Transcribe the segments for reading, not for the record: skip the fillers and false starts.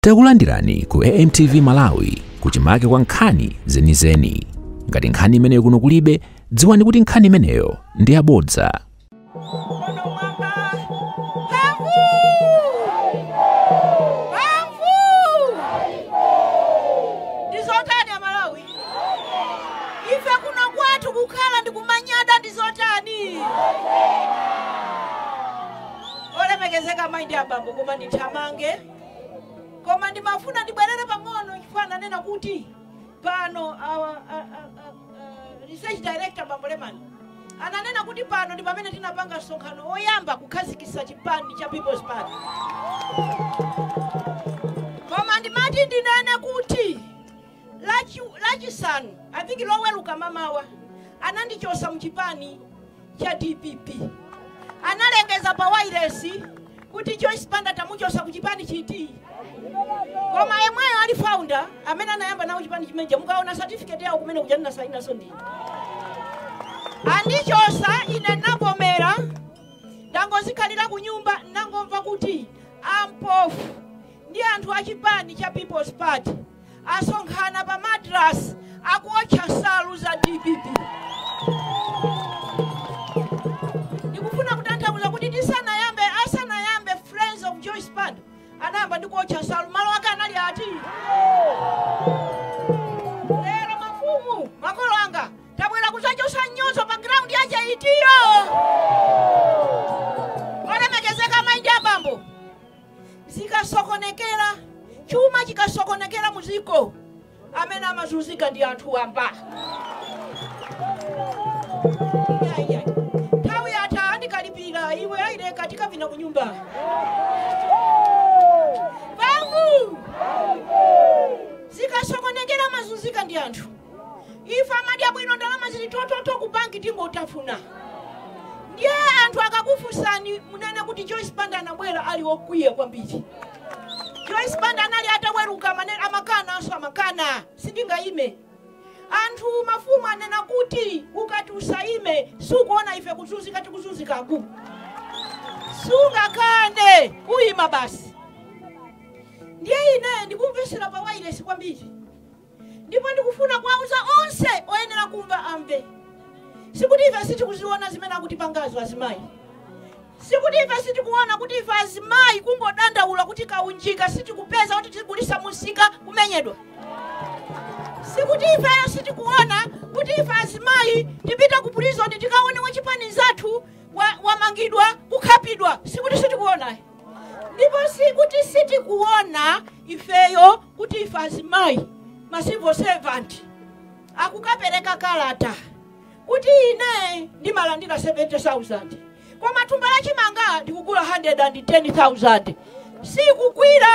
Takulandirani ku AMTV Malawi kuchimake kwa nkhani zenizeni. Ngati nkhani imeneyo kuno kulibe, dziwani kuti nkhani imeneyo ndi yabodza. Ndizotani ya Malawi. Ife kuno kwathu kukhala ndikumanyada ndizotani. Olemekezeka maindi abambo koma ndithamange. Koma ndimafuna ndibwerere pang'ono chifana nena kuti pano research director Bambo Lemani ananena kuti pano ndi pamene tinapanga msonkhano oyamba kukhazikitsa chipani cha People's Party. Koma ndimati ndinene kuti lachisanu I think loweluka mamawa anandichosa mchipani cha DPP. Analengeza pa wireless kuti Joyce Banda tamuchosa kuchipani chiti. Koma yemweyo ali founder amene anayamba nawo chipani chimenechi mukaona certificate yawo kumene kuja na saina so ndi. Andichosa ine navomera ndangozikhalira ku nyumba ndangomva kuti ampofu ndi anthu a chipani cha People's Party asonkhana pa madras akuotcha nsalu za DPP. Ndikufuna kutanthauza kuti asanayambe Friends of Joyce Banda anayamba ndikuotcha nsalu malo ake anali ati. Lero mafumu makolo anga tabwera kuzachosa nyozo pa ground ya chaitiyo. Olemekezeka maindi abambo zikasokonekera chuma chikasokonekera muziko amene amazunzika ndi anthu amba. Tawi ata andikalipira iwe aire katika vina kunyumba. Bangu zikasokonekera mazunzika ndi anthu. Ifa madya bwino ndalama zilitototo ku banki tingo utafuna. Ndiye anthu akakufusani munene kuti Joyce Banda anabwera ali okwiye kwambiri. Joyce Banda anali ataweruka amakana aso amakana sindingaime. Anthu mafumu anena kuti ukati usaime sukuona ife kuzunzika tikuzunzikaku. Sungakane uyima basi. Ndiye ine ndikumvesera pa wireless kwambiri. Ndipo ndikufuna kwauza onse oyenera kumva amve. Sikuti ife sitikuziona zimene akutipangazo azimayi. Sikuti ife sitikuona kuti ife azimayi kungodandaula kuti kaunjika sitikupeza kuti tikulisa musika kumenyedwa. Sikuti ife sitikuona kuti ife azimayi tipita ku prison tikaone wachipani zathu wamangidwa kukhapidwa. Sikuti sitikuona. Ndipo sikuti sitikuona ifeyo kuti ife azimayi ma civil servant akukapereka kalata kuti ine ndimalandira 70,000 koma thumba la chimanga ndikugula 110,000 sikukwira.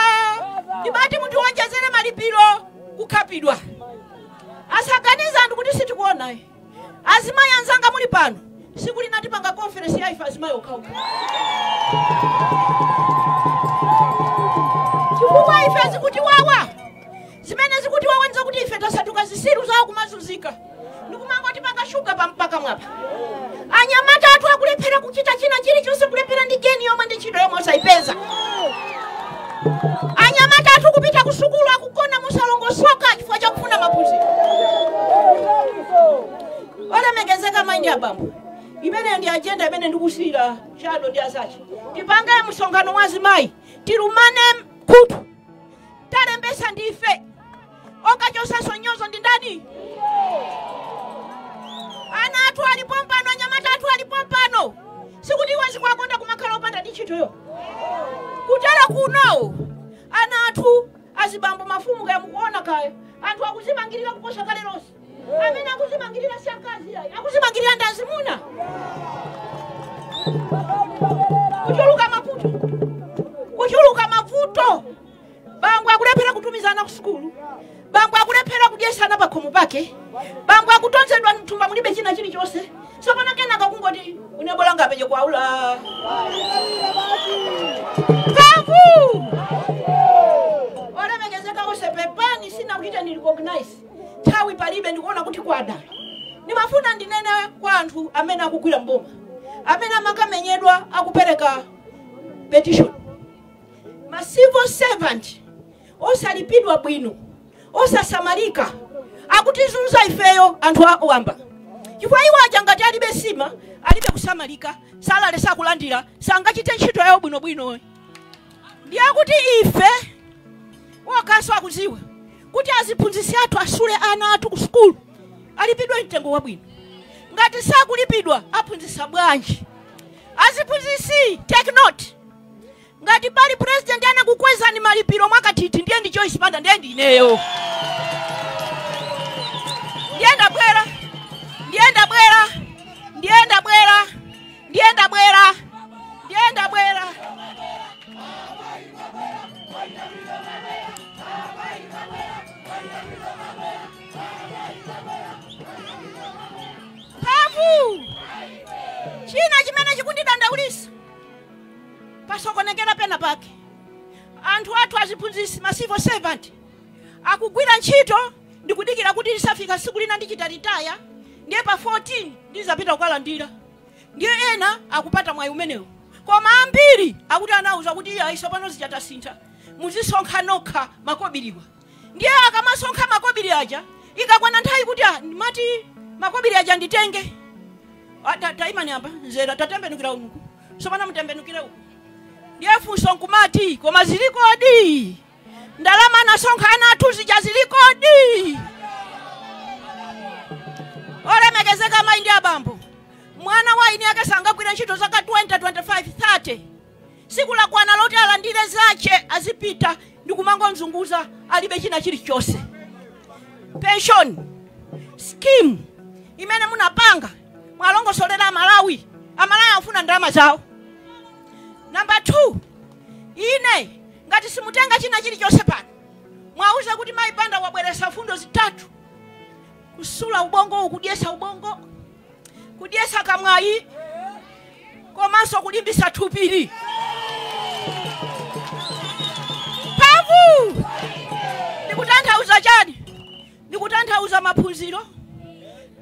Ndibati munthu wonjezere malipiro kukhapidwa. Asaganiza anthu kuti sitikuona. Azimayi anzanga muli pano sikuli natipanga conference ya ife azimayi okauka. Chifukwa ife zikuti wawa zimene zikuti wawenza kuti ife tasatuka zisiru zawo kumazunzika. Ndikumangoti panga shuga pa mpaka mwapa. Anyamata athu akulephera kuchita china chilichonse kulephera ndi geni yomwe ndi ntchito yomwe osayipeza. Anyamata athu kupita ku sukulu akugona musalongosoka chifukwa chakufuna maphunziro. Olemekezeka maindi abambo. Imene ndi agenda imene ndikusira chado ndi azachi. Tipange msonkhano wa azimayi tirumane kutu. Talembesa ndife. Okachosa sonyozo ndi ndani? Ana athu alipompano, anyamata athu alipompano. Sikuti wazi kwakonda kumakhala opanda ndi ntchitoyo. Kutera kuno ana athu azibambo mafumu kaya mukuona kaya. Anthu akuzimangirira kuposa kale lonse. Amene akuzimangirira si akazi yayi. Akuzimangirira ndi azimuna. Kuchuluka mavuto. Bambo akulephera kutumizana ku sukulu. Bambo akulephera kudyesana pa khomo pake. Bambo akutonzedwa mthumba mulibe china chilichonse. Sopana kenaka kungoti unebola ngapenye kwaula. Babu! Olemekezeka onse pepani sina kuchita ni recognize. Tawi palibe ndikuona kuti kwada. Nimafuna ndinene kwa anthu amene akugwira mboma. Amene amakamenyedwa akupereka petition. Ma civil servant osalipidwa bwino, osasamalika, akutizunza ifeyo anthu awamba. Chifukwa iwo aja ngati alibe sima, alibe kusamalika, salale sakulandira, sangachite ntchito yawo bwinobwino. Ndiye kuti ife wakaso akuziwa kuti aziphunzitsi athu asule ana athu ku skulu alipidwe mtengo wabwino. Ngati sakulipidwa aphunzitsa bwanji? Aziphunzitsi take note. Ngati pali president anakukwezani malipiro mwakatiti, ndiye ndi Joyce Banda, ndiye ndi ineyo. Ndienda bwera. Pavu china chimene chikundidandaulisa pasokonekera pena pake. Anthu athu aziphunzitsi masivo servant akugwira ntchito ndikudikira kuti lisafika siku lina ndichita retire, ndiye pa 14 ndizapita kukalandira. Ndiye ena akupata mwayi umenewo. Koma ambiri akuti anauza kuti aiso pano zichatasintha, muzisonkha nokha makobiriwa. Ndiye akamasonkha makobiri aja ikakwana nthawi kuti mati makobiri aja nditenge, taimani apa nzera tatembenukira uku, sopana mutembenukire uku. Ndiye funso nkumati koma zilikodi? Ndalama nasonkha ana athu zija zilikodi? Olemekezeka mayi ndi abambo, mwana wa ini yake sangagwira ntchito zaka 20, 25, 30. Siku lakwana loti alandire zache azipita ndikumango mzunguza alibe china chilichonse. Pension scheme imene munapanga mwalongosolera Malawi afuna ndalama zawo. Number 2, ine ngati simutenga china chilichonse pano, mwauza kuti Mayi Banda wabweresa fundo zitatu: kusula ubongo, kudyesa ubongo, kudyesa kamwayi, komanso kulimbisa thupiri. Pavu ndikutanthauza chani? Ndikutanthauza maphunziro.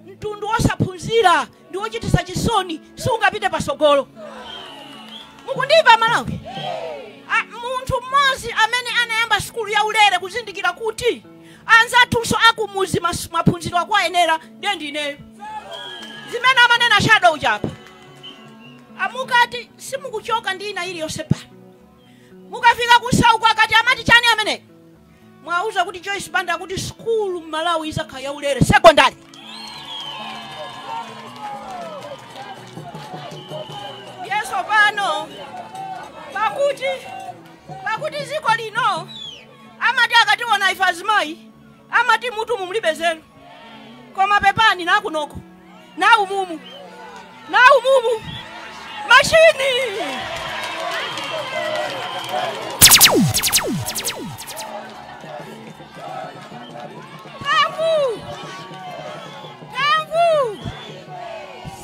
Mtundu wosaphunzira ndi wochitisa chisoni sungapite pasogolo. Mukundimva Malawi? Munthu mmodzi amene anayamba skulu ya ulere kuzindikira kuti anzathunso akumuzi maphunziro akwayenera ndiye ndineyo. Zimene amanena shadow chapa. Amukati simukuchoka ndi ina iliyonse pano. Mukafika kusauko akati amati chani amene? Mwauza kuti Joyce Banda kuti skulu Malawi izakhala ya ulere secondary. Yeso pano pakuti ziko lino amati akationa ife azimayi amati mutu mumulibezero, koma pepani nakunoko naumumu mashini. Kamvu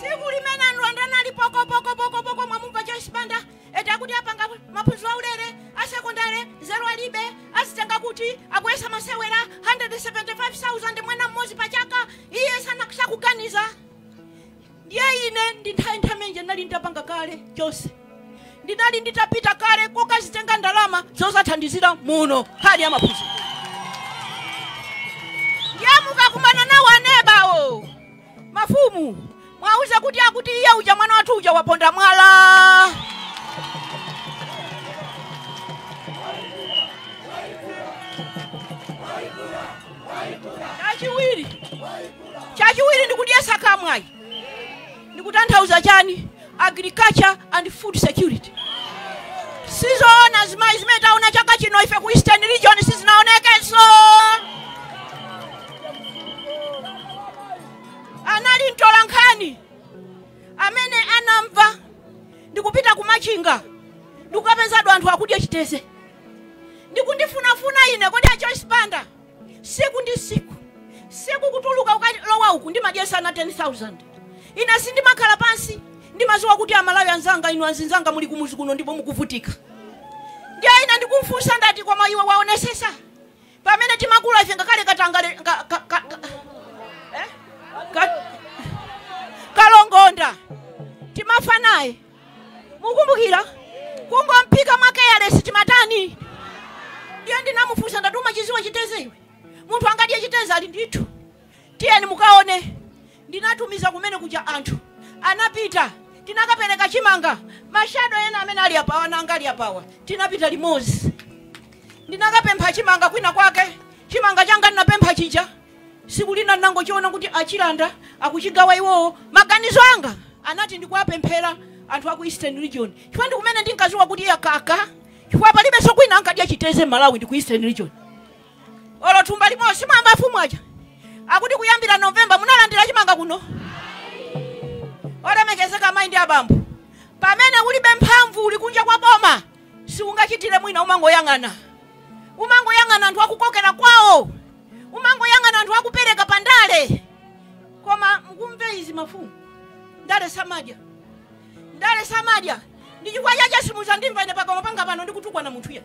siku limene anwandana lipoko mwamumva Joyce Banda eta kuti apanga maphunziro aulere asekondare zero alibe, azitenga kuti akwesa masewera 175,000 mwana mmodzi pachaka, iye sanakuganiza. Ndiye ine ndinthaintamenje ndinali nditapanga kale chose, ndinali nditapita kale kokazitenga ndalama zosathandizira muno hali ya maphunziro. Ndiye mukakumana nawo anebawo mafumu mwauza kuti akuti iye uja mwana wathu uja waponda mwala. Chachiwiri ndikudyesa kamwayi. Ndikutanthauza chani? Agriculture and food security. Sizoona zimayi zimene taona chaka chino ife ku Eastern region sizinaonekenso. Anali mtolankhani amene anamva ndikupita kumachinga ndikukapezadwa anthu akudya chiteze. Ndikundifunafuna ine kodi a Joyce Banda siku ndi siku kutuluka ukalowa uku ndimadyesa na 10,000. Ina sindimakhala pansi ndimaziwa kuti Amalawi anzanga inu anzinzanga muli kumuzi kuno ndipo mukuvutika. Ndiye ina ndikumfunsa ndati kwa iwe waonesesa pamene timakula ife ngakale katangale kalongonda timafa naye. Mukumbukira kungompika mwake yale sitimatani. ndiye ndinamufunsa ndatuma chiziwa chiteze iwe. Munthu angadiye chiteze ali ndithu. Tiyeni mukaone. Ndinatumiza kumene kuja anthu. Anapita. Tinakapereka chimanga. Mashado ena amene ali apawa nanga ali apawa. Tinapita limozi. Ndinakapempha chimanga kwina kwake. Chimanga changa ndinapempha chija. Siku lina ndinangochiona kuti achilanda akuchigawa iwo. Maganizo anga anati ndikuwapemphera anthu aku Eastern Region. Chifukwa ndi kumene ndinkaziwa kuti yakaka. Chifukwa palibe sokwina ankadya chiteze Malawi ndi ku Eastern Region. Olo thumba limosi mamba afumu aja. Akuti kuyambira November munalandira chimanga kuno. Olemekezeka maindi abambo. Pamene ulibe mphamvu uli kunja kwa boma. Si ungachitire mwina umangoyang'ana. Umangoyang'ana anthu akukokera kwawo. Umangoyang'ana anthu akupereka pandale. Koma mkumve izi mafumu. Ndale samadya. Ndale samadya. Ndichikwa chacha simuza ndimva ine pakoma panga pano ndikutukwa na munthu ya.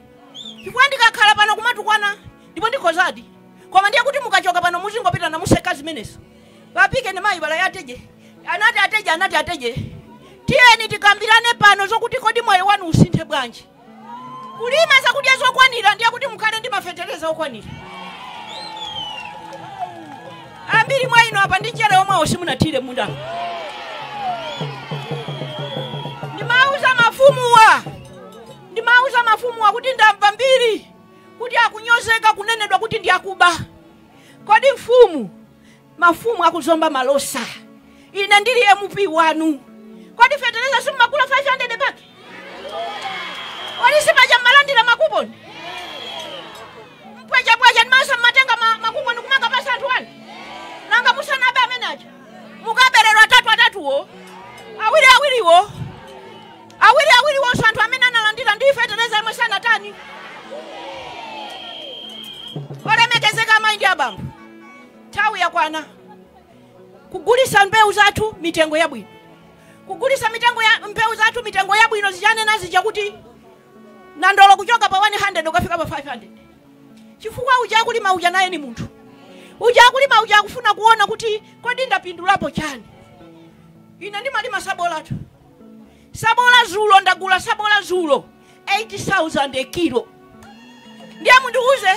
Chifukwa ndikakhala pano kumatukwana ndipo ndikozadi. Koma ndiye kuti mukachoka pano muzingopita na museka zimenezo. Vapike ne mayi bala yateje. Anati ateje. Tiyeni tikambirane pano zokuti kodi moyo wanu usinthe bwanji. Kulima zakudya zokwanira ndiye kuti mukhale ndi mafetereza okwanira. Ambiri mwa ino apa ndichere omwe osimunathire munda. Ndimauza mafumuwa kuti ndamva mbiri kuti akunyozeka kunenedwa kuti ndi akuba. Kodi mafumu akuzomba malosa. Ine ndili MP wanu. Kodi fetereza simakula 500 baki? Kodi sipaja malandira makuponi? Mpweja nimasa matenga makuponi kumanga pasa anthu wanu. Nanga musanabe amenaja. Mukabererwa atatu wo. Awiri wo. Awiri wo so anthu amene analandira ndi fetereza imwe sana tani. Olemekezeka maindi abambo. Tawi ya kwana. Kugulisa mbeu zathu mitengo yabwino. Kugulisa mbeu zathu mitengo yabwino zijane nazi chakuti nandolo kuchoka pa 100 ukafika pa 500. Chifukwa uja kulima uja naye ni munthu. Uja kulima uja kufuna kuona kuti kodi ndapindulapo chani. Ine ndimalima sabola tu. Sabola zulo ndagula sabola zulo 80,000 a kilo. Ndiye mundiuze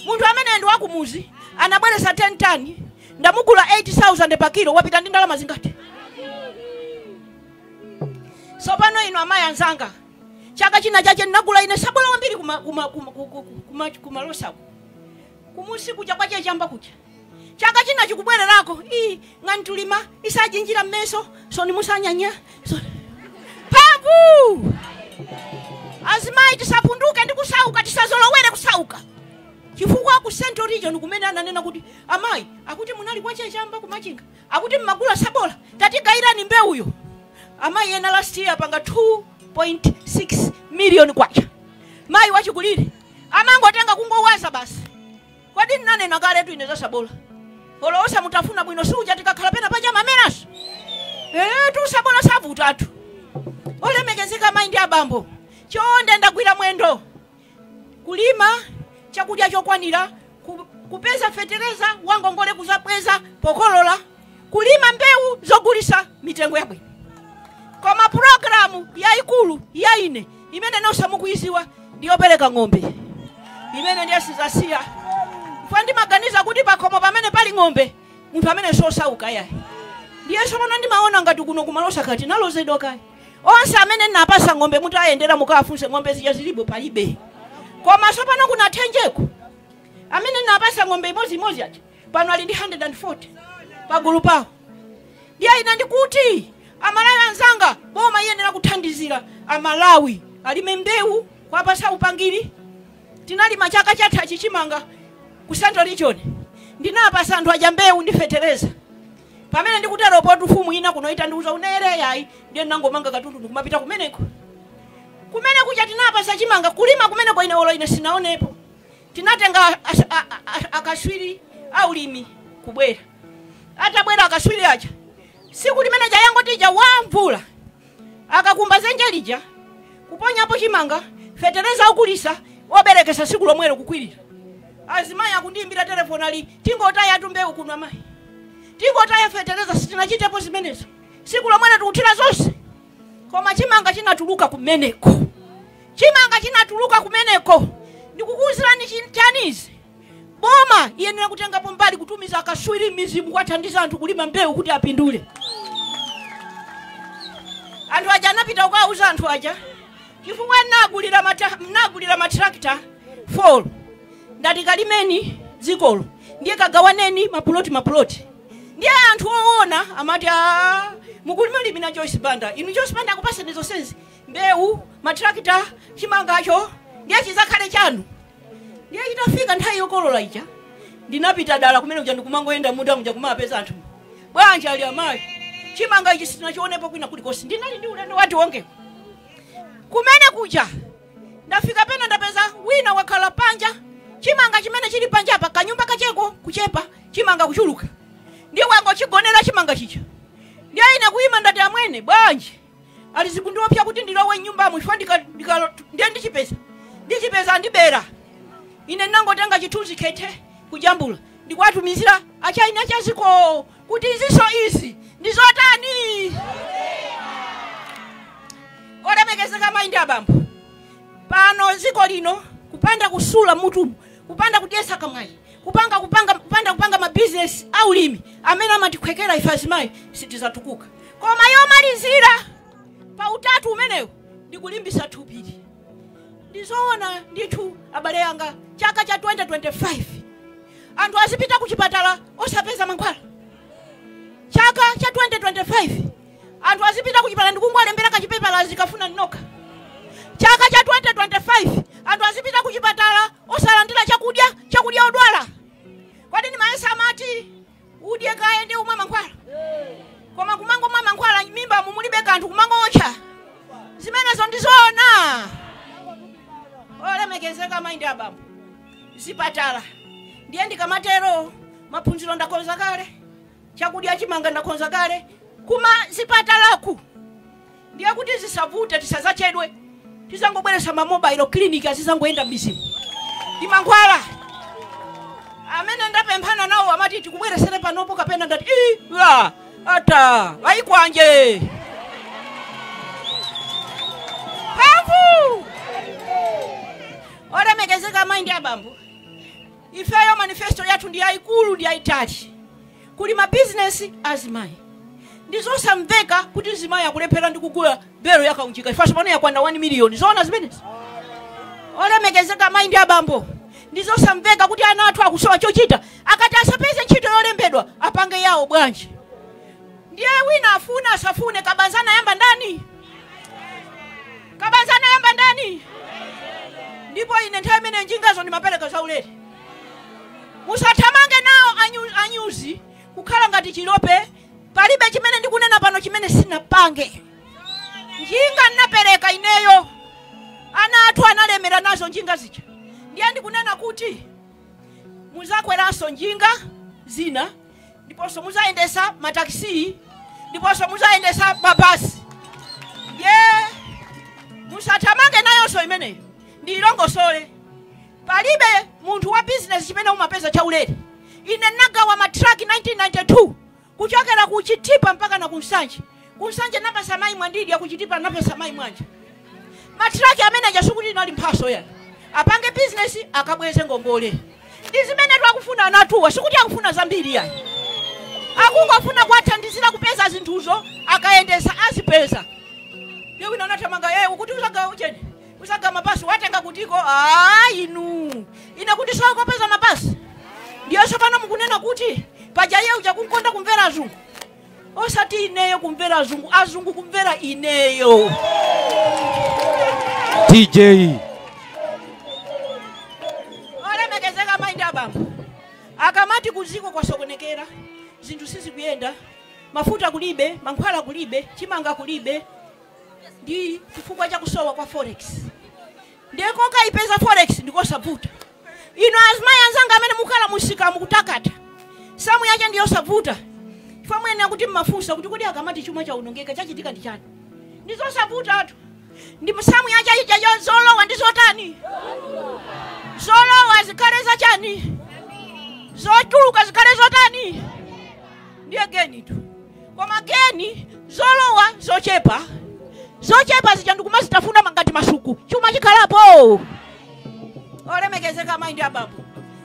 munthu amene ndi wakumuzi anabweresa 10 tani ndamugula 80,000 pa kilo wapita ndi ndalama zingati. So pano ino amayi anzanga chaka china chache ndinagula ine sabola wambiri kumalosa kumusi kuja kwache chamba kuja. Chaka china chikubwererako ng'antulima isajinjira mmeso so ni musanyanya so papu azimayi tisapunduke ndi kusauka tisazolowere kusauka. Chifukwa ku Central Region kumene ananena kuti amayi akuti munali kwache chamba kumachinga akuti mmagula sabola tatigairani mbeuyo. Amayi ena last year panga 2.6 million kwacha. Mayi wachikulire amangotenga kungowaza basi. Kodi nanena kale tu ineza sabola. Olosa mutafuna bwino suja tikakhala pena paja mamenaso. Tu sabola savutatu. Olemekezeka maindi abambo. Chonde ndagwira mwendo. Kulima chakudya chokwanira, kupeza fetereza wangongole kuzabweza pokolola, kulima mbeu zogulisa mitengo yabwino. Koma programu ya ikulu ya ine imene nosa mukuiziwa ndiyopereka ng'ombe. Imene ndiye sizasiya. Fandi maganiza kuti pakomo pamene pali ng'ombe munthu amene sosauka yayi. Ndiye sono ndimaona ngati kuno kumalosa kati nalozedwa kai. Onse amene napasa ng'ombe munthu ayendera mukafunse ng'ombe zija zilibo palibe. Koma sopano kuna tenjeko. Amene napasa ng'ombe imozi ati pano ali ndi 140 pagulu pawo. Ndiye ine ndikuti amalawi anzanga boma iyenera kuthandizira amalawi alime mbeu kwapasa upangiri. Tinalima chaka chatha chichimanga ku Central Region. Ndinapasa anthu aja mbeu ndi fetereza. Pamene ndikutero potu fumu ina kunoita ndiuza unere yayi ndiye nangomanga katundu ndikumapita kumeneko. Kumene kuja tinapasa chimanga kulima kumene kwa ine olo ine sinaonepo. Tinatenga akaswiri au limi kubwera. Atabwera akaswiri aja. Siku limene jayango tija wamvula. Akakumba zenjelija kuponya hapo chimanga fetereza ukulisa oberekesa siku lomwero kukwirira. Azimayi akundimbira telefoni ali tingotaya atumbewu kuno amayi. Tingotaya fetereza sitinachitepo zimenezo. Siku lomwero tukutira zonse. Koma chimanga chinatuluka kumeneko. Chimanga chinatuluka kumeneko. ndikukuwuzirani chanizi boma iyenera kutenga pombali kutumiza akaswiri mizimu kwathandiza anthu kulima mbewu kuti apindule. Anthu aja anapita ukauza anthu aja chifukwa mnagulira matrakta 4 ndati kalimeni dzikolo ndiye kagawaneni mapuloti ndiye anthu oona amati mukulimilimi na Joyce Banda inu Joyce Banda akupasani zonse mbewu matrakta chimangacho ndiye chizakhale chanu. Ndiye itafika nthawi yokolola ija ndinapita dala kumene kuja ndikumangoyenda muda muja kumapeza anthu bwanja ali amayi chimanga ichi sinachionepo kwina kulikosi ndinali ndi ulendo wati wonge kumene kuja ndafika pena ndapeza wina wakhala panja chimanga chimene chili panja apa kanyumba kacheko kuchepa chimanga kuchuluka ndiye wango chigonera chimanga chicha ndiye ine kuima ndati amwene bwanje alizikundiopya kuti ndilowe nyumba mu chifandika ndiye ndichipeza ndibera ine nangotenga chithunzi kete kujambula ndikwatumizira achaine achaziko kuti iziso izi ndizotani olemekezeka maindi abambo pano ziko lino kupanda kusula mutu kupanda kudyesa kamwayi kupanga ma business aulimi amene amatikwekera ifazimayi sitizatukuka koma yomalizira pa utatu umenewo ndikulimbisa thupiri ndizoona ndithu abale yanga chaka cha 2025 anthu azipita kuchipatala osapeza mankhwala. Chaka cha 2025 anthu azipita kuchipatala ndikungolembera kachipepala zikafuna nnoka. Chaka cha 2025 anthu azipita kuchipatala osalandira chakudya odwala. Kwadi ni maesa amati udye kaye ndi umwe mankhwala. Koma kumango mwa mankhwala mimba mumulibe kanthu kumangocha. Zimenezo ndizoona. Olemekezeka maindi abambo zipatala ndiye ndikamatero maphunziro ndakonza kale chakudya chimanga ndakonza kale kuma zipatalaku ndiye kuti zisavute tisazachedwe tizangobweresa ma mobile clinic azizangoenda mizimu ndi mankhwala amene ndapemphana nawo amati tikubweresere panopo kapena ndati ata vaikwanje olemekezeka maindi abambo ifeyo manifesto yathu ndi yaikulu ndi yaitali kuli ma business azimayi ndizosamveka kuti zimayi akulephera ndi kugula belo yakaunjika ifaso pano yakwanda 1 million zona zimenezi. Olemekezeka maindi abambo ndizosamveka kuti ana athu akusowa chochita akati asapeze ntchito yolembedwa apange yawo bwanji ndiye wina afuna asafune kabanzana yamba ndani ndipo ine nthawi imene njingazo ndi mapereka zaulere musathamange nawo anyuzi kukhala ngati chilope palibe chimene ndikunena pano chimene sinapange njinga nnapereka ineyo ana athu analemera nazo njinga zija ndiye ndikunena kuti muzakweraso njinga zina ndiponso muzayendesa mataxi ndiponso muzayendesa mabasi musathamange nayonso imeneyo ndilongosole palibe munthu wa business chimene umapeza chaulere. Ine nagawa matraki 1992 kuchokera kuchitipa mpaka na kunsanje napasa mayi mwandidi ya kuchitipa napasa mayi mwanja matraki amene ajasukuti nali mphaso ya apange business akabweze ngongole ndi zimene twakufuna anatuwa sikuti akufuna zambiri ya akungofuna kwathandizira kupeza zinthuzo akaendesa azipeza ndiye wina anatamanga ukuti uzagawa uchene usaga mabasi watenga kutiko ina kuti soko pesa mabasi ndiyo sopano mukunena kuti paja yeu chakunkonda kumvera azungu osati ineyo kumvera azungu kumvera ineyo DJ olemekezeka maindi abambo akamati kuziko kwa sokonekera zinthu sisi kuyenda mafuta kulibe mankhwala kulibe chimanga kulibe ndi chifukwa cha kusowa kwa forex ndiye koka ipeza forex ndikosavuta ino azimayi anzanga amene mukhala musika mukutakata samu yache ndiyo savuta famwene akuti mmafunsa kuti kodi akamati chuma cha unongeka chachitika ndi chani ndizosavuta atu ndi samu yache ijayo zolowa ndizotani zolowa zikhale za chani zotuluka zikhale zotani ndiye geni tu koma geni zolowa zochepa zichandukuma zitafuna mangati masuku chuma chikhalapo Olemekezeka maindi ababu.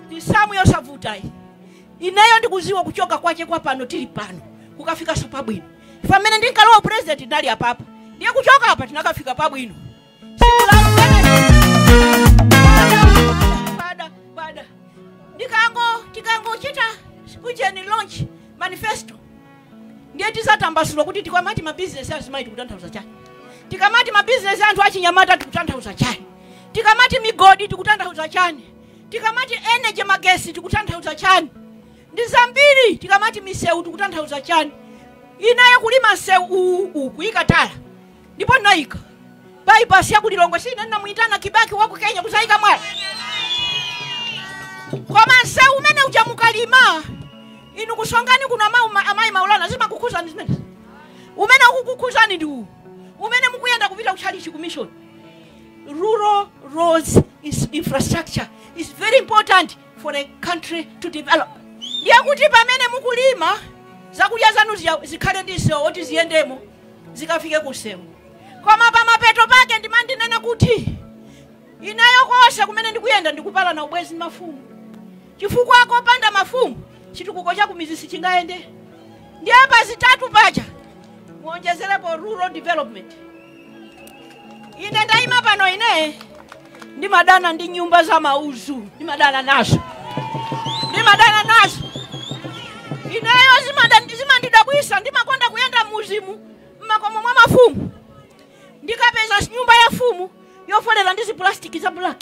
Ni samu yosavuta hii. Ineyo ndikuziwa kuchoka kwache kwa pano tili pano. Kukafika so pabwino. Famene ndinkalowa president ndali hapa. Ndiye kuchoka hapa tinakafika pabwino. Bada. Tikango chita kujeni launch manifesto. Ndiye tisatambasula kuti tikamati ma business azimaiti kutanthauza chani. Tikamati ma business anthu achinyamata tikutanthauza chani. Tikamati migodi tikutanthauza chani. Tikamati energy magesi tikutanthauza chani. Ndi zambiri tikamati miseu tikutanthauza chani. Inaye kulima seu kuikatala. Ndipo naika. Bypass ya kulilongo sina namuitana Kibaki wako Kenya kusaika mwala. Kwa maseu umene ujamukalima. Inu kusongani kuna amai maulana lazima kukuza nizimene. Umene ukukukuza ni ndu. Umene mukuyenda kupita kuchalichi commission. Rural roads infrastructure is very important for a country to develop. Ndiye kuti pamene mukulima zakudya zanu zikhale ndiso oti ziyendemo zikafike kusewu. Koma pa mapeto pake ndimandinena kuti inayokosha kumene ndikuyenda ndikupala na ubwezi mafumu. Chifukwa akopanda mafumu chitukuko cha kumizisi chingaende. Ndiye pa zitatu paja muonjezerepo rural development. Ine ndaima pano ine ndi madana ndi nyumba za mauzu ndi madana nazo. Ineyo zimandidabwisa ndimakonda kuyenda muzimu mmakomo mwa mafumu. Ndikapeza nyumba ya fumu yofolera ndi plastiki za black.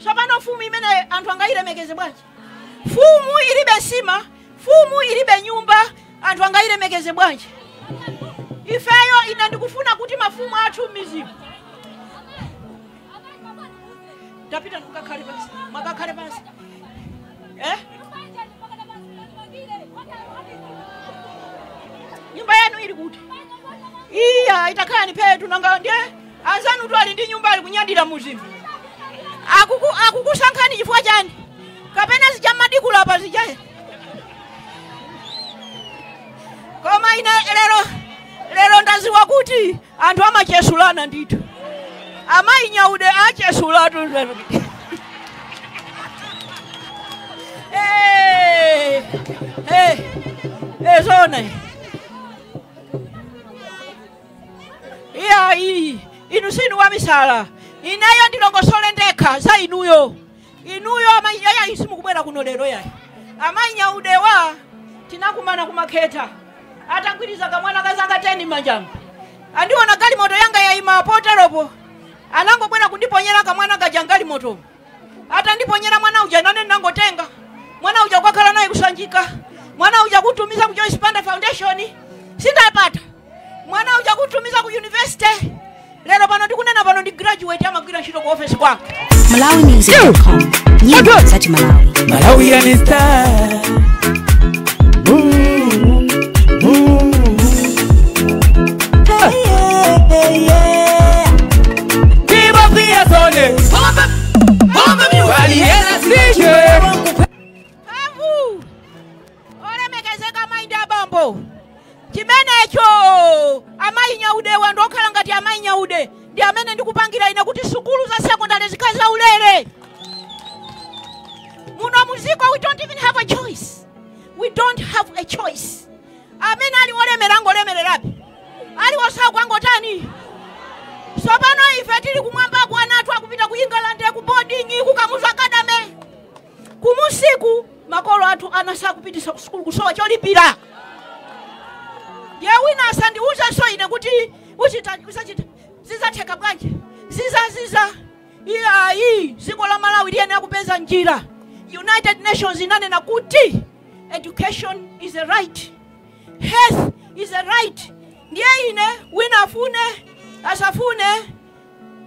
Sopano fumu imene anthu angayilemekeze bwanji. Fumu ilibe sima, fumu ilibe nyumba, anthu angayilemekeze bwanji. Ifeyo ina ndikufuna kuti mafumu athu mizimu. Tapita nkukakhale pansi. Makakhale pansi. Nyumba yanu ili kuti? Iya itakhala ni petu nanga ndiye anzanu twali ndi nyumba ali kunyadira muzimu. Akukusankhani chifukwa chani? Kapena zijamadikula apa zijaye. Koma ine lero ndaziwa kuti anthu amachesulana ndithu. Amayi Nyaude achesulatu. Zona. Iya inu sinu wa misala. Inayo ndilongosole ndekha za inuyo. Inuyo amayi yaya isimu kubwera kuno lero yayi. Amayi Nyaude wa tinakumana kumaketa. Atagwiriza kamwana kazanga 10 manjamba. Andiona gali moto yanga yaima poteropo. Anangobwera kundiponyera kamwana kajangali moto. Ata ndiponyera mwana uja nane nangotenga. Mwana uja kwakhala naye kusanjika. Mwana uja kutumiza ku Joyce Banda Foundation. Sindapata. Mwana uja kutumiza ku university. Lero pano ndikunena pano ndi graduate amagwira ntchito ku office kwanga. MalawiMusic.com. Nyimbo za Malawi. Malawi and star. Chimenecho amayi Nyaude wandokhala ngati amayi Nyaude ndi amene ndikupangira ine kuti sukulu za secondary zikaza ulere. Muno muziko we don't even have a choice. We don't have a choice. Amene ali olemerango lemererapi. Ali osagwa ngotani. Sopano ife tili kumwamba kwanatu akupita ku England ku boarding ku Kamuzu Academy. Kumusiku makolo athu anasa kupitisa ku sukulu kusowa cholipira. Yewina sandi uza so ine kuti usachita zizatheka bwanji. Ziza. Iya ziko la Malawi liene akupeza njira. United Nations inanena kuti education is a right. Health is a right. Ndiye ine wina afune asafune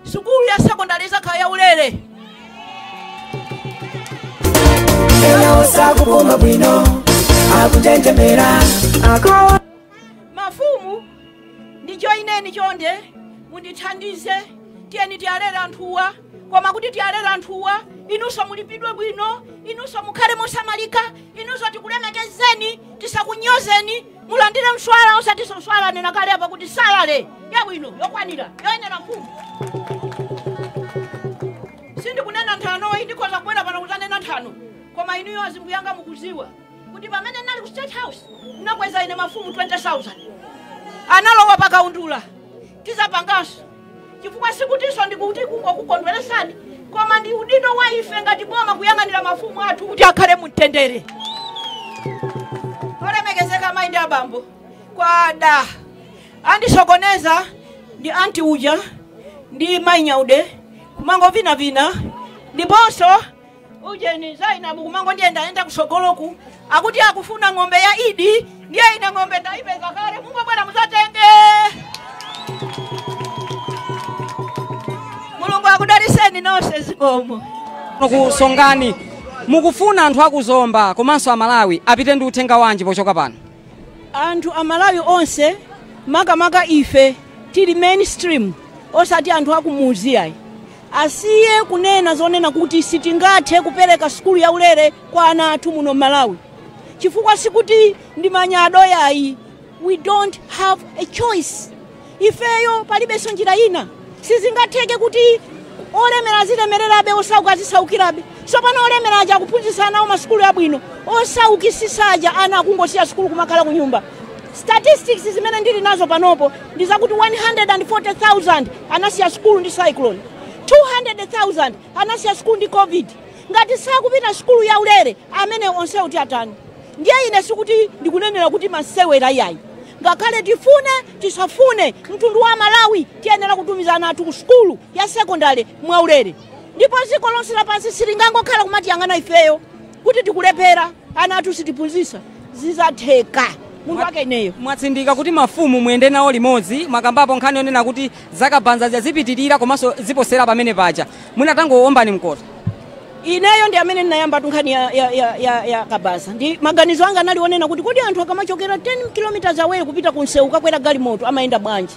sukulu ya secondary zakaya ulere. Sakupuma bwino akutentemera ako mafumu ndicho ineni chonde mundithandize tiyeni tialera anthuwa koma kuti tialera anthuwa inuso mulipidwe bwino inuso mukhale mosamalika inuso tikulemekezeni tisakunyozeni mulandire mswala osati mswala nena kale apa kuti salale ya bwino yokwanira yoyenera mfumu sindi kunena nthano ayi ndikoza kubwera pano kutanena nthano koma inuyo azimbuyanga mukuziwa kuti pamene nali ku State House nakweza ine mafumu 20,000 analowa pakaundula tizapanganso chifukwa sikutinso ndikuti kungokukondweresani koma ndi udindo wa ife ngati boma kuyang'anira mafumu athu kuti akhale mtendere. Olemekezeka mayi ndi abambo kwa da andisokoneza ndi anti uja ndi mayi Nyaude kumango vina ndiponso ujeni Zainabu kumango ndienda kusogoloku akuti akufuna ng'ombe ya Idi ndiye ine ng'ombe ndaipeza kale mungobwera muzatenge. Mulungu akudaliseni nonse zikomo. Kusongani mukufuna anthu akuzomba komanso amalawi apite ndi uthenga wanji pochoka pano? Anthu amalawi onse makamaka ife tili mainstream osati anthu akumuzi ayi asiye kunena zonena kuti sitingathe kupereka skulu ya ulere kwa ana athu muno Malawi chifukwa sikuti ndi manyado yayi. We don't have a choice. Ifeyo palibenso njira ina sizingatheke kuti olemera zilemererabe osauka zisaukirabe. Sopano olemera aja kuphunzitsa ana maskulu abwino osaukisisaja ana akungosiya skulu kumakhala ku nyumba. Statistics zimene ndili nazo panopo ndizakuti 140,000 anasiya skulu ndi cyclone, 200,000 anasiya skulu ndi covid. Ngati sakupita skulu ya ulere amene onse uti atani. Ndiye ine sikuti ndikunenera kuti masewera yayi. Ngakhale tifune tisafune mtundu wa Malawi tiyenera kutumiza ana athu ku skulu ya secondary mwa ulere. Ndipo ziko lonse lapansi silingangokhala kumati yang'ana ifeyo kuti tikulepera ana athu sitiphunzitsa zizatheka. Mundu wake ineyo mwatsindika kuti mafumu muyende nawo limodzi mwakambapo nkhani yonena kuti zakabanza zipitirira komanso ziposera pamene paja munatangowombani mkoto. Ineyo ndi amene ninayamba nkhani ya kabaza ndi maganizo anga naliwonena kuti kodi anthu akamachokera 10 km away kupita kunsewu kakwera galimoto amayenda bwanji.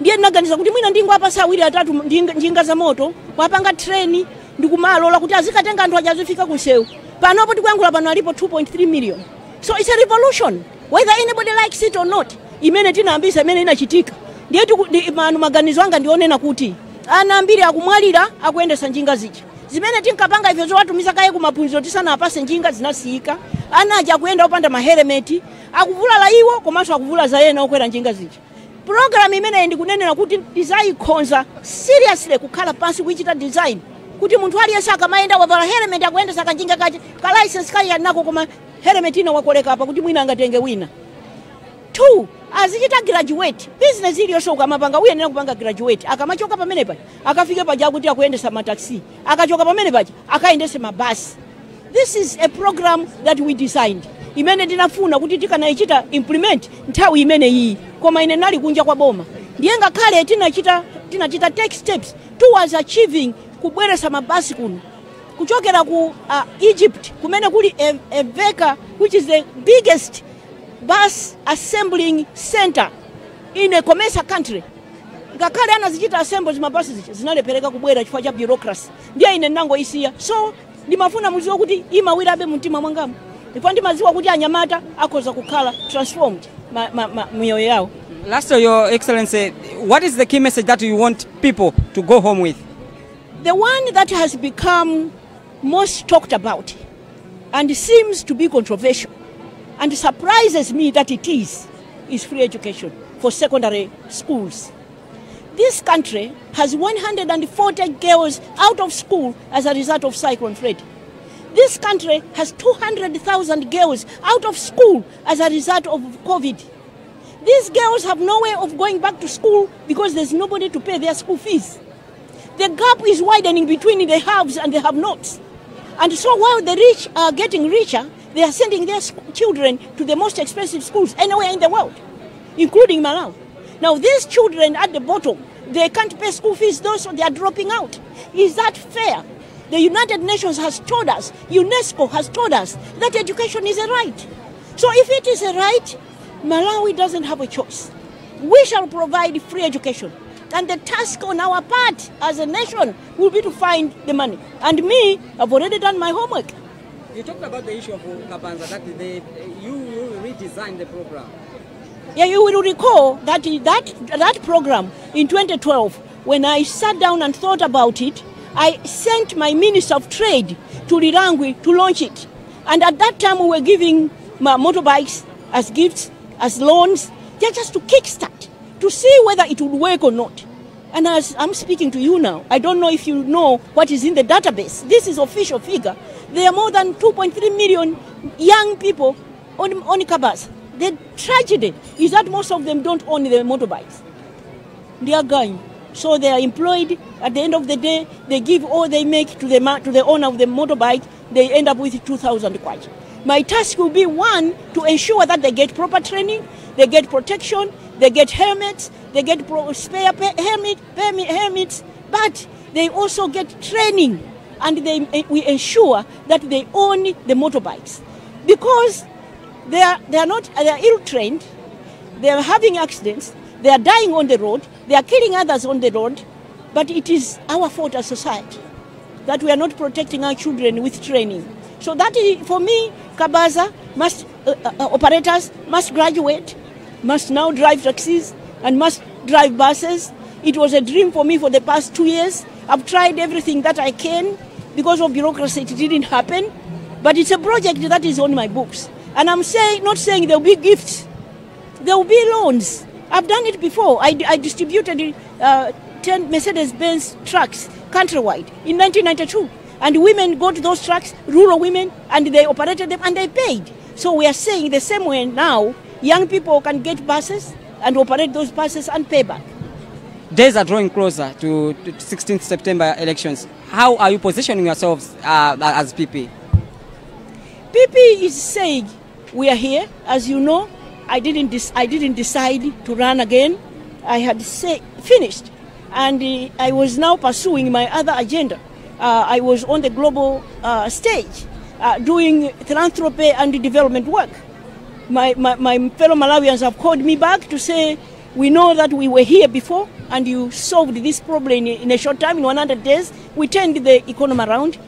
Ndiye ndinaganiza kuti mwina ndingo apasa awiri atatu njinga za moto wapanga treni ndikumalola kuti azikatenga anthu ajazifika kunsewu. Panopo tikuyankhula pano alipo 2.3 million. So it's a revolution whether anybody likes it or not. Imene tinambisa imene inachitika. Ndiye maganizo anga ndionena kuti ana ambiri akumwalira akuyendesa njinga zija. Zimene tinkapanga ife zowatumiza kaye kumaphunziro tisana apase njinga zinasika. Ana aja kuyenda opanda mahelmeti akuvulala iwo komanso akuvula za yena okwera njinga zija. Program imene ndikunenera kuti ndizaikhonza seriously kukhala pansi kuichita design kuti munthu aliyense akamaenda wavala helmet akuyendesa kanjinga kaje ka license kaye nako koma helmet ina wakoleka apa kuti mwina angatenge wina. 2 azichita graduate business iliyonse ukamapanga uyenera kupanga graduate akamachoka pamene paja akafike paja kuti akuyendesa mataxi akachoka pamene paja akaendese mabasi. This is a program that we designed imene tinafuna kuti tikanaichita implement nthawi imene iyi koma ine nali kunja kwa boma. Ndiye ngakhale tinachita take steps towards achieving kubweresa mabasi kuno kuchokera ku Egypt kumene kuli Veka which is the biggest bus assembling center in a commercial country. Ngakhale anazichita assemble mabasi zinalepereka kubwera chifukwa cha bureaucracy. Ndiye ine nango isiya. So ndimafuna muziwa kuti imawirabe mtima mwangamu. Ndipo ndimaziwa kuti anyamata akhoza kukhala transformed miyoyo yawo. Lastly, Your Excellency, what is the key message that you want people to go home with? The one that has become most talked about and seems to be controversial and surprises me that it is free education for secondary schools. This country has 140 girls out of school as a result of Cyclone Freddy. This country has 200,000 girls out of school as a result of COVID. These girls have no way of going back to school because there's nobody to pay their school fees. The gap is widening between the haves and the have-nots. And so while the rich are getting richer, they are sending their children to the most expensive schools anywhere in the world, including Malawi. Now these children at the bottom, they can't pay school fees, so they are dropping out. Is that fair? The United Nations has told us, UNESCO has told us that education is a right. So if it is a right, Malawi doesn't have a choice. We shall provide free education. And the task on our part as a nation will be to find the money. And me, I've already done my homework. You talked about the issue of Kabanza, that you redesigned the program. Yeah, you will recall that that program in 2012, when I sat down and thought about it, I sent my Minister of Trade to Lilangwe to launch it. And at that time we were giving motorbikes as gifts, as loans, just to kickstart, to see whether it would work or not. And as I'm speaking to you now, I don't know if you know what is in the database. This is official figure. There are more than 2.3 million young people on Kabasa. The tragedy is that most of them don't own their motorbikes. They are going. So they are employed. At the end of the day, they give all they make to the owner of the motorbike. They end up with 2,000 kwacha. My task will be, one, to ensure that they get proper training, they get protection, they get helmets, they get spare helmets, but they also get training, and we ensure that they own the motorbikes, because they are ill-trained, they are having accidents, they are dying on the road, they are killing others on the road, but it is our fault as society that we are not protecting our children with training. So that is, for me, Kabasa operators must graduate, must now drive taxis and must drive buses. It was a dream for me for the past 2 years. I've tried everything that I can. Because of bureaucracy, it didn't happen. But it's a project that is on my books. And I'm not saying there will be gifts. There will be loans. I've done it before. I distributed 10 Mercedes-Benz trucks countrywide in 1992. And women got those trucks, rural women, and they operated them and they paid. So we are saying the same way now, young people can get buses and operate those buses and pay back. Days are drawing closer to 16th September elections. How are you positioning yourselves as PP? PP is saying we are here. As you know, I didn't decide to run again. I had finished, and I was now pursuing my other agenda. I was on the global stage doing philanthropy and development work. My fellow Malawians have called me back to say, we know that we were here before and you solved this problem in a short time, in 100 days. We turned the economy around.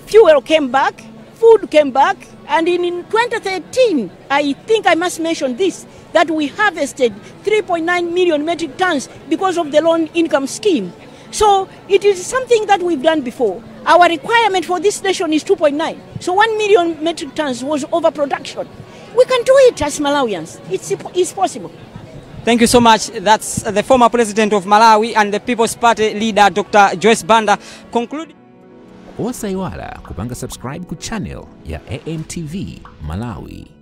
Fuel came back, food came back, and in 2013, I think I must mention this, that we harvested 3.9 million metric tons because of the low income scheme. So it is something that we've done before. Our requirement for this nation is 2.9. So 1 million metric tons was overproduction. We can do it as Malawians. It's possible. Thank you so much. That's the former president of Malawi and the People's Party leader, Dr. Joyce Banda. Conclude. Usaiwala kupanga subscribe ku channel ya AMTV Malawi.